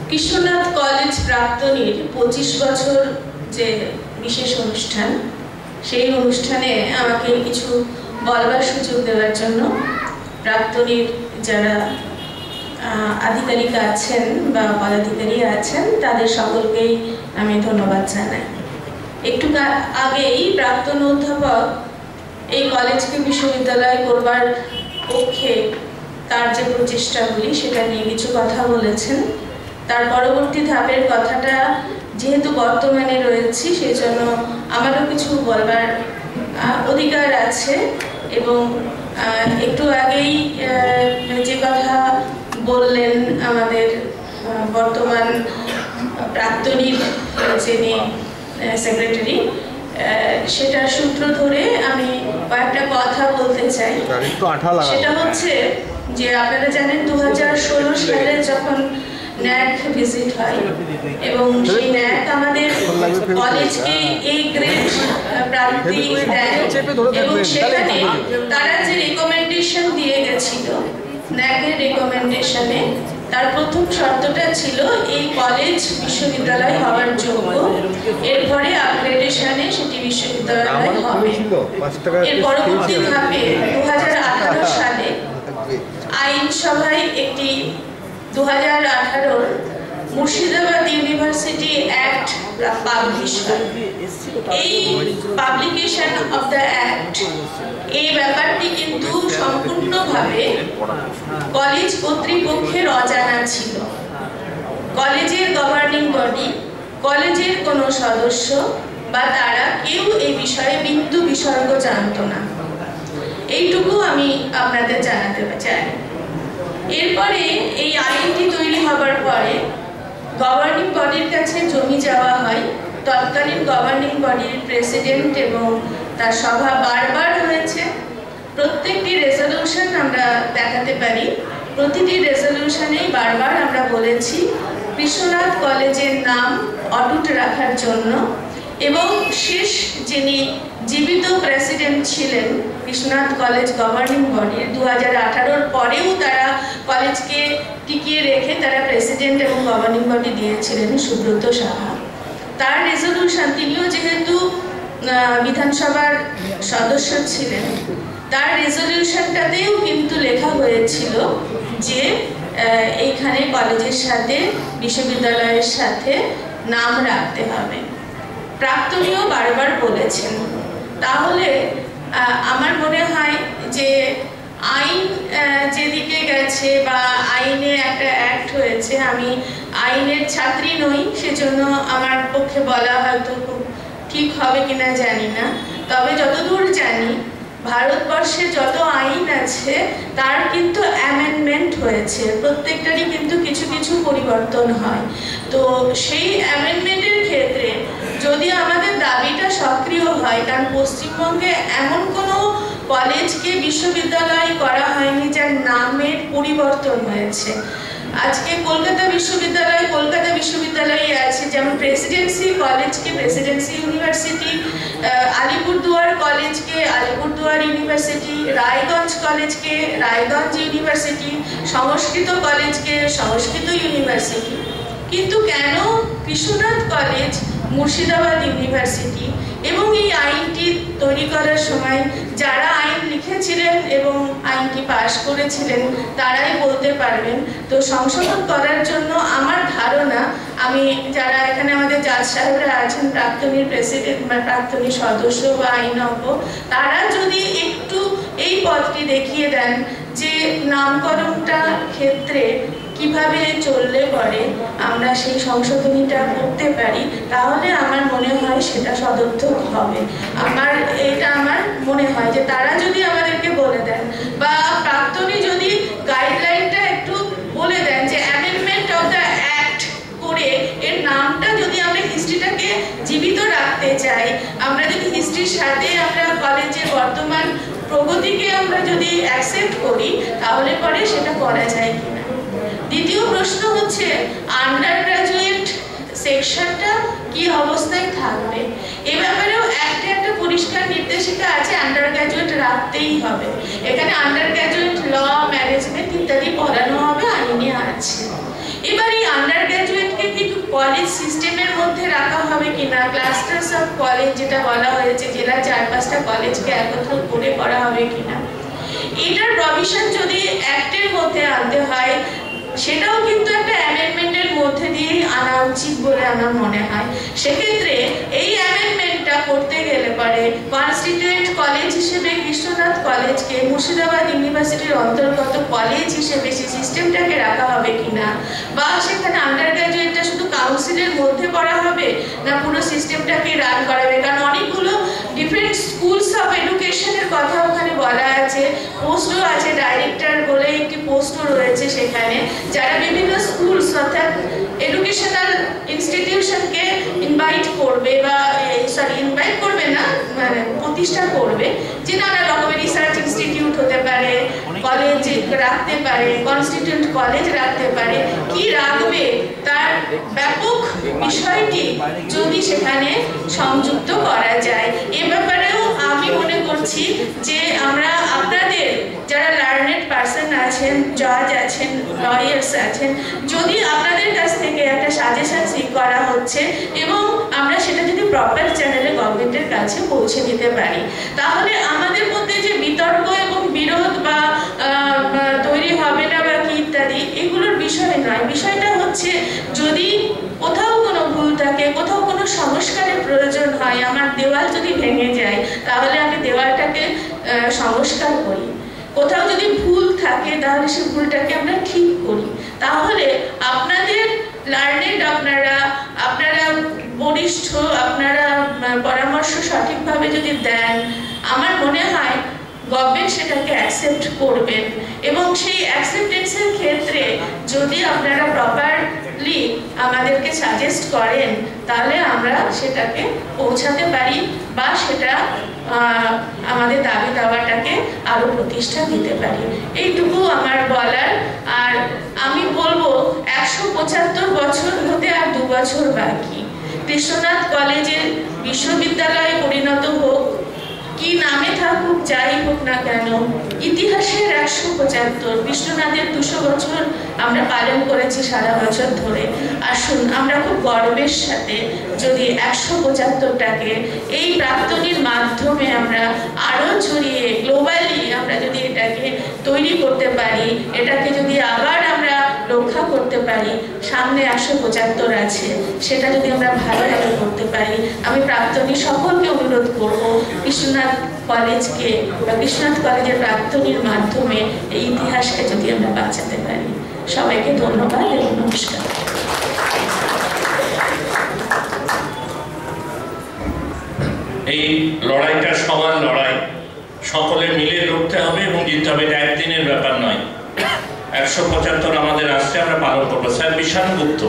Krishnanath college প্রাক্তনীর 25 বছর যে বিশেষ অনুষ্ঠান, সেই অনুষ্ঠানে আমাকে কিছু বলবার সুযোগ দেওয়ার জন্য প্রাক্তনীর যারা আধিকারিক আছেন বা পদাধিকারী আছেন তাদের সকলকেই আমি ধন্যবাদ জানাই। একটু আগেই প্রাক্তন অধ্যাপক এই কলেজকে বিশ্ববিদ্যালয় করবার পক্ষে তার যে প্রচেষ্টাগুলি সেটা নিয়ে কিছু কথা বলেছেন। তার পরবর্তী ধাপের কথাটা যেহেতু বর্তমানে রয়েছি সেই জন্য আমারও কিছু বলবার অধিকার আছে। এবং একটু আগেই যে কথা বললেন আমাদের বর্তমান প্রাক্তনীর যিনি সেক্রেটারি, সেটার সূত্র ধরে আমি কয়েকটা কথা বলতে চাই। সেটা হচ্ছে যে আপনারা জানেন 2016 সালে যখন ন্যাক ভিজিট হয় এবং সেই ন্যাক আমাদের কলেজকে এই গ্রেড প্রাপ্তি দেয় এবং সেখানে তারা যে রিকমেন্ডেশন দিয়ে গেছিল, ন্যাকের রিকমেন্ডেশনে তার প্রথম শর্তটা ছিল এই কলেজ বিশ্ববিদ্যালয় হওয়ার যোগ্য, এরপরে আপগ্রেডেশনে সেটি বিশ্ববিদ্যালয় হবে। এর পরবর্তী ধাপে 2018 সালে আইনসভায় একটি 2018 মুর্শিদাবাদ ইউনিভার্সিটি অ্যাক্ট পাবলিশ হয়। এই পাবলিকেশন অফ দ্য অ্যাক্ট, এই ব্যাপারটি কিন্তু সম্পূর্ণভাবে কলেজ কর্তৃপক্ষের অজানা ছিল। কলেজের গভর্নিং বডি, কলেজের কোনো সদস্য বা তারা কেউ এই বিষয়ে বিন্দু বিসর্গ জানত না। এইটুকু আমি আপনাদের জানাতে চাই। এরপরে এই আইনটি তৈরি হবার পরে গভর্নিং বডির কাছে জমি যাওয়া হয়। তৎকালীন গভর্নিং বডির প্রেসিডেন্ট এবং তার সভা বারবার হয়েছে। প্রত্যেকটি রেজলিউশন আমরা দেখাতে পারি, প্রতিটি রেজলিউশনেই বারবার আমরা বলেছি কৃষ্ণনাথ কলেজের নাম অটুট রাখার জন্য। এবং শেষ যিনি জীবিত প্রেসিডেন্ট ছিলেন কৃষ্ণনাথ কলেজ গভর্নিং বডির, 2018 পরেও তারা কলেজকে টিকিয়ে রেখে তারা প্রেসিডেন্ট এবং গভর্নিং বডি দিয়েছিলেন সুব্রত সাহা। তার রেজলিউশন, তিনিও যেহেতু বিধানসভার সদস্য ছিলেন, তার রেজলিউশনটাতেও কিন্তু লেখা হয়েছিল যে এইখানে কলেজের সাথে বিশ্ববিদ্যালয়ের সাথে নাম রাখতে হবে। প্রাক্তনীও বারবার বলেছেন। তাহলে আমার মনে হয় যে আইন যেদিকে গেছে বা আইনে একটা অ্যাক্ট হয়েছে, আমি আইনের ছাত্রী নই, সেজন্য আমার পক্ষে বলা হয়তো খুব ঠিক হবে কিনা জানি না। তবে যতদূর জানি ভারতবর্ষে যত আইন আছে তার কিন্তু অ্যামেন্ডমেন্ট হয়েছে, প্রত্যেকটারই কিন্তু কিছু কিছু পরিবর্তন হয়। তো সেই অ্যামেন্ডমেন্টের ক্ষেত্রে যদি আমাদের দাবিটা সক্রিয় হয়, কারণ পশ্চিমবঙ্গে এমন কোনো কলেজকে বিশ্ববিদ্যালয় করা হয়নি যার নামের পরিবর্তন হয়েছে। আজকে কলকাতা বিশ্ববিদ্যালয় আছে, যেমন প্রেসিডেন্সি কলেজকে প্রেসিডেন্সি ইউনিভার্সিটি, আলিপুরদুয়ার কলেজকে আলিপুরদুয়ার ইউনিভার্সিটি, রায়গঞ্জ কলেজকে রায়গঞ্জ ইউনিভার্সিটি, সংস্কৃত কলেজকে সংস্কৃত ইউনিভার্সিটি। কিন্তু কেন কৃষ্ণনাথ কলেজ মুর্শিদাবাদ ইউনিভার্সিটি? এবং এই আইনটি তৈরি করার সময় যারা আইন লিখেছিলেন এবং আইনটি পাশ করেছিলেন তারাই বলতে পারবেন। তো সংশোধন করার জন্য আমার ধারণা, আমি যারা এখানে আমাদের জাজ সাহেবরা আছেন, প্রাক্তনীর প্রেসিডেন্ট বা প্রাক্তনী সদস্য বা আইনজ্ঞ, তারা যদি একটু এই পথটি দেখিয়ে দেন যে নামকরণটা ক্ষেত্রে কিভাবে চললে পরে আমরা সেই সংশোধনীটা করতে পারি, তাহলে আমার মনে হয় সেটা সদর্থক হবে। এটা আমার মনে হয় যে তারা যদি আমাদেরকে বলে দেন বা প্রাক্তনী যদি গাইডলাইনটা একটু বলে দেন যে অ্যামেন্ডমেন্ট অফ দ্য অ্যাক্ট করে এর নামটা যদি আমরা হিস্ট্রিটাকে জীবিত রাখতে চাই, আমরা যদি হিস্ট্রির সাথে আমরা কলেজের বর্তমান প্রগতিকে আমরা যদি অ্যাকসেপ্ট করি, তাহলে পরে সেটা করা যায় কিনা। দ্বিতীয় প্রশ্ন হচ্ছে আন্ডার গ্রাজুয়েট সেকশনটা কি অবস্থায় থাকবে। এ ব্যাপারেও একটা পরিষ্কার নির্দেশিকা আছে, আন্ডার গ্রাজুয়েট রাখতেই হবে। এখানে আন্ডার গ্রাজুয়েট ল, ম্যানেজমেন্ট ইত্যাদি পড়ানো হবে, আইনে আছে। এবার এই আন্ডার গ্রাজুয়েট কলেজ সিস্টেমের মধ্যে রাখা হবে কিনা, ক্লাস্টার্স অফ কলেজ যেটা বলা হয়েছে, জেলার 4-5টা কলেজকে একত্র করে করা হবে কিনা, এটার প্রভিশন যদি অ্যাক্টের মধ্যে আনতে হয় সেটাও কিন্তু একটা অ্যামেন্ডমেন্টের মধ্যে দিয়েই আনা উচিত বলে আমার মনে হয়। সেক্ষেত্রে এই অ্যামেন্ডমেন্টটা করতে গেলে পরে কনস্টিটিউয়েন্ট কলেজ হিসেবে কৃষ্ণনাথ কলেজকে মুর্শিদাবাদ ইউনিভার্সিটির অন্তর্গত কলেজ হিসেবে সেই সিস্টেমটাকে রাখা হবে কিনা, বা সেখানে আন্ডার গ্র্যাজুয়েটটা শুধু কাউন্সিলের মধ্যে পড়া হবে না পুরো সিস্টেমটাকে রান করাবে, কারণ অনেকগুলো ডিফারেন্ট স্কুলস অফ এডুকেশনের কথা ওখানে বলা আছে, পোস্টও আছে, ডাইরেক্টর বলে একটি পোস্টও রয়েছে সেখানে, যারা বিভিন্ন স্কুলস অর্থাৎ এডুকেশনাল ইনস্টিটিউশনকে ইনভাইট করবে, বা ইনভাইট করবে না মানে প্রতিষ্ঠা করবে, যে নানা রকমের রিসার্চ ইনস্টিটিউট হতে পারে, কলেজ রাখতে পারে, কনস্টিটিউয়েন্ট কলেজ রাখতে পারে, কি রাখবে তার ব্যাপক বিষয়টি যদি সেখানে সংযুক্ত করা যায়। এ ব্যাপারেও আমি মনে করছি যে আমরা আপনাদের যারা লার্নেড পার্সন আছেন, জাজ আছেন, লয়ার্স আছেন, যদি আপনাদের কাছ থেকে একটা সাজেশন সিক করা হচ্ছে এবং আমরা সেটা যদি প্রপার চ্যানেলে গভর্নমেন্টের কাছে পৌঁছে দিতে পারি, তাহলে আমাদের মধ্যে যে বিতর্ক এবং বিরোধ বা তৈরি হবে না বা কি ইত্যাদি এগুলোর বিষয় নয়। বিষয়টা হচ্ছে যদি কোথাও কোনো ভুল থাকে, কোথাও কোনো সংস্কারের প্রয়োজন হয়, আমার দেওয়াল যদি ভেঙে যায় তাহলে আমি দেওয়ালটাকে সংস্কার করি, কোথাও যদি ভুল থাকে তাহলে সেই ভুলটাকে আমরা ঠিক করি। তাহলে আপনাদের লার্নেড, আপনারা বরিষ্ঠ, আপনারা পরামর্শ সঠিকভাবে যদি দেন, আমার মনে হয় গভর্নমেন্ট সেটাকে অ্যাকসেপ্ট করবেন, এবং সেই অ্যাকসেপ্টেন্সের ক্ষেত্রে যদি আপনারা প্রপারলি আমাদেরকে সাজেস্ট করেন তাহলে আমরা সেটাকে পৌঁছাতে পারি বা সেটা আমাদের দাবি দাওয়াটাকে আরো প্রতিষ্ঠা দিতে পারি। এইটুকু আমার বলার। আর আমি বলবো 175 বছর হতে আর 2 বছর বাকি। কৃষ্ণনাথ কলেজের বিশ্ববিদ্যালয়ে পরিণত হোক, কি নামে থাকুক, যাই হোক না কেন, ইতিহাসের 175, বিশ্বনাথের 200 বছর আমরা পালন করেছি সারা বছর ধরে। আসুন আমরা খুব গর্বের সাথে যদি 175টাকে এই প্রাক্তনীর মাধ্যমে আমরা আরো ছড়িয়ে গ্লোবালি আমরা যদি এটাকে তৈরি করতে পারি, এটাকে যদি আবার আমরা রক্ষা করতে পারি, সামনে 175 আছে, সেটা যদি আমরা ভালোভাবে করতে পারি, আমি প্রাক্তনী সকলকে অনুরোধ করব কৃষ্ণনাথ কলেজকে বা কৃষ্ণনাথ কলেজের প্রাক্তনীর মাধ্যমে এই ইতিহাসকে যদি আমরা বাঁচাতে পারি। সবাইকে ধন্যবাদ এবং নমস্কার। এই লড়াইটা সমান লড়াই, সকলে মিলে লড়তে হবে এবং জিততে হবে। এটা একদিনের ব্যাপার নয়। 175 আমাদের আসছে, আমরা পালন করবো। স্যার বিষাণুগুপ্ত।